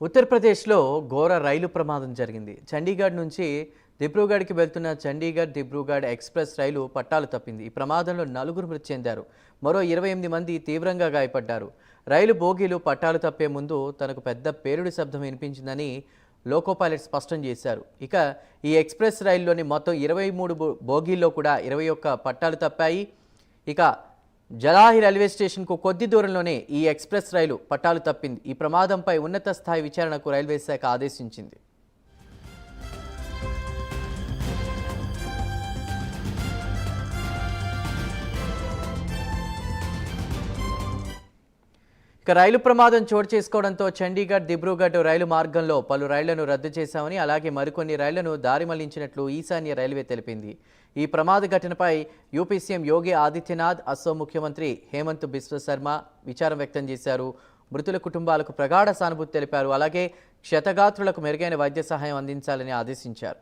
ఉత్తరప్రదేశ్లో ఘోర రైలు ప్రమాదం జరిగింది. చండీగఢ్ నుంచి దిబ్రూగఢ్కి వెళ్తున్న చండీగఢ్ దిబ్రూగఢ్ ఎక్స్‌ప్రెస్ రైలు పట్టాలు తప్పింది. ఈ ప్రమాదంలో నలుగురు మృతి చెందారు. మరో 28 మంది తీవ్రంగా గాయపడ్డారు. రైలు బోగీలు పట్టాలు తప్పే ముందు తనకు పెద్ద పేలుడు శబ్దం వినిపించిందని లోకో పైలట్ స్పష్టం చేశారు. ఇక ఈ ఎక్స్‌ప్రెస్ రైలులోని మొత్తం 23 బోగీల్లో కూడా 21 పట్టాలు తప్పాయి. ఇక జలాహి రైల్వే స్టేషన్కు కొద్ది దూరంలోనే ఈ ఎక్స్‌ప్రెస్ రైలు పట్టాలు తప్పింది. ఈ ప్రమాదంపై ఉన్నత స్థాయి విచారణకు రైల్వే శాఖ ఆదేశించింది. ఇక రైలు ప్రమాదం చోటు చేసుకోవడంతో చండీగఢ్ దిబ్రూగఢ్ రైలు మార్గంలో పలు రైళ్లను రద్దు చేశామని, అలాగే మరికొన్ని రైళ్లను దారి మళ్లించినట్లు ఈశాన్య రైల్వే తెలిపింది. ఈ ప్రమాద ఘటనపై యూపీ సీఎం యోగి ఆదిత్యనాథ్, అస్సోం ముఖ్యమంత్రి హేమంత్ బిశ్వ శర్మ విచారం వ్యక్తం చేశారు. మృతుల కుటుంబాలకు ప్రగాఢ సానుభూతి తెలిపారు. అలాగే క్షతగాత్రులకు మెరుగైన వైద్య సహాయం అందించాలని ఆదేశించారు.